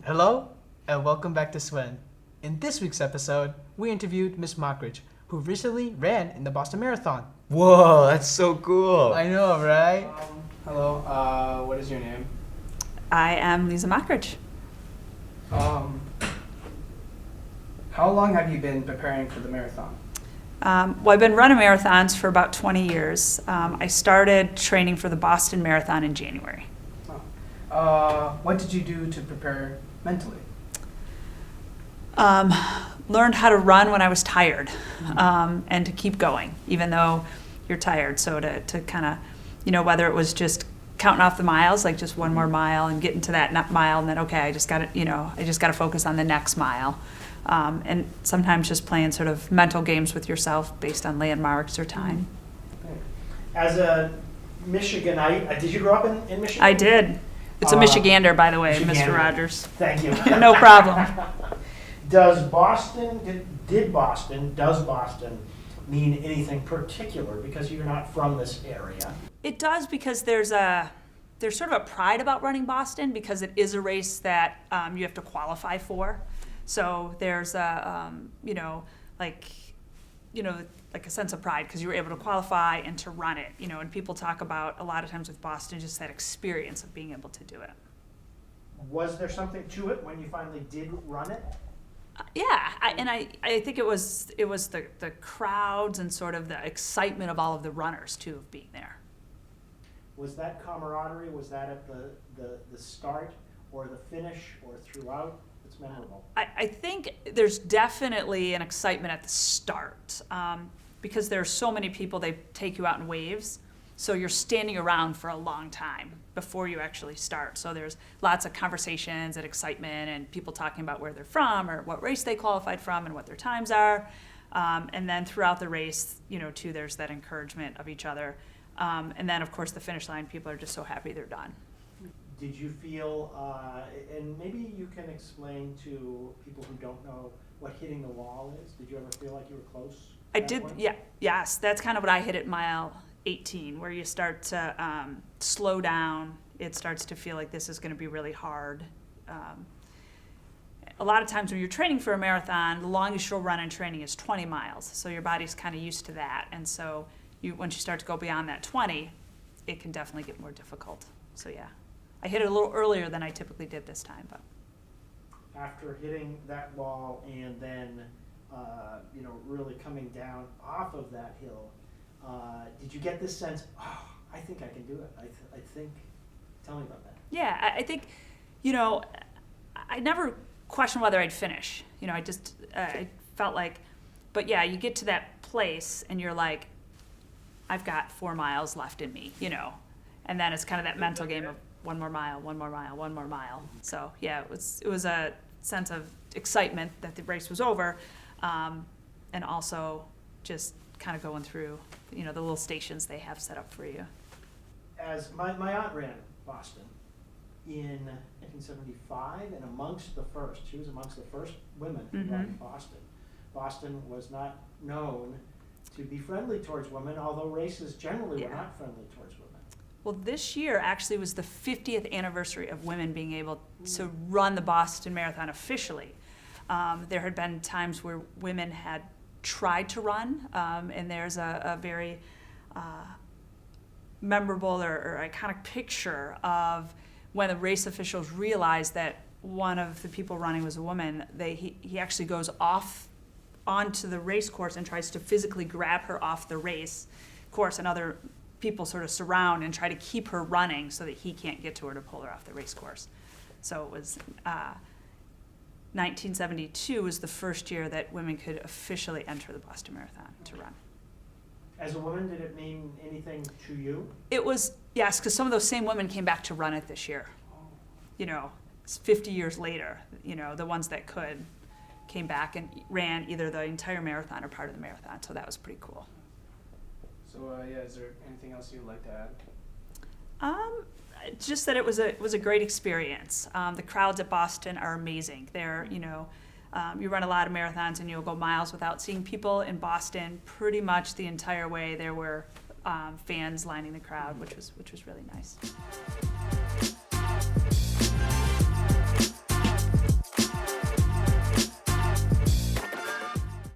Hello, and welcome back to SWEN. In this week's episode, we interviewed Miss Mockridge, who recently ran in the Boston Marathon. Whoa, that's so cool. I know, right? Hello, what is your name? I am Lisa Mockridge. How long have you been preparing for the marathon? Well, I've been running marathons for about 20 years. I started training for the Boston Marathon in January. What did you do to prepare mentally? Learned how to run when I was tired, and to keep going, even though you're tired. So to kind of, whether it was just counting off the miles, like just one more mile and getting to that mile, and then, okay, I just got to focus on the next mile. And sometimes just playing sort of mental games with yourself based on landmarks or time. As a Michiganite, did you grow up in Michigan? I did. It's a Michigander, by the way, Michigander. Mr. Rogers. Thank you. No problem. Does Boston mean anything particular because you're not from this area? It does, because there's sort of a pride about running Boston, because it is a race that you have to qualify for. So there's like a sense of pride because you were able to qualify and to run it, and people talk about a lot of times with Boston just that experience of being able to do it. Was there something to it when you finally did run it? Yeah, I think it was the crowds and sort of the excitement of all of the runners too, of being there. Was that camaraderie, was that at the start or the finish or throughout? It's memorable. I think there's definitely an excitement at the start, because there's so many people, they take you out in waves, so you're standing around for a long time before you actually start. So there's lots of conversations and excitement and people talking about where they're from or what race they qualified from and what their times are. And then throughout the race, too, there's that encouragement of each other. And then, of course, the finish line, people are just so happy they're done. Did you feel, and maybe you can explain to people who don't know what hitting the wall is, did you ever feel like you were close? I did, yes. That's kind of what I hit at mile 18, where you start to slow down. It starts to feel like this is going to be really hard. A lot of times when you're training for a marathon, the longest you'll run in training is 20 miles. So your body's kind of used to that. And so once you start to go beyond that 20, it can definitely get more difficult. So yeah, I hit it a little earlier than I typically did this time. But after hitting that wall and then really coming down off of that hill, did you get this sense, I think I can do it? I think, tell me about that. Yeah, I think, I never questioned whether I'd finish. I felt like, but yeah, you get to that place and you're like, I've got 4 miles left in me, and then it's kind of that mental game of one more mile, one more mile, one more mile. So yeah, it was a sense of excitement that the race was over, and also just kind of going through, the little stations they have set up for you. As my aunt ran Boston in 1975, and she was amongst the first women who ran Boston. Boston was not known to be friendly towards women, although races generally were not friendly towards women. Well, this year actually was the 50th anniversary of women being able to run the Boston Marathon officially. There had been times where women had tried to run, and there's a very memorable or iconic picture of when the race officials realized that one of the people running was a woman. He actually goes off onto the race course and tries to physically grab her off the race course, and other people sort of surround and try to keep her running so that he can't get to her to pull her off the race course. So it was 1972 was the first year that women could officially enter the Boston Marathon to run. As a woman, did it mean anything to you? It was, yes, because some of those same women came back to run it this year. It's 50 years later, the ones that could came back and ran either the entire marathon or part of the marathon, so that was pretty cool. So is there anything else you'd like to add? Just that it was a great experience. The crowds at Boston are amazing. They're, you run a lot of marathons and you'll go miles without seeing people. In Boston, pretty much the entire way there were fans lining the crowd, which was really nice.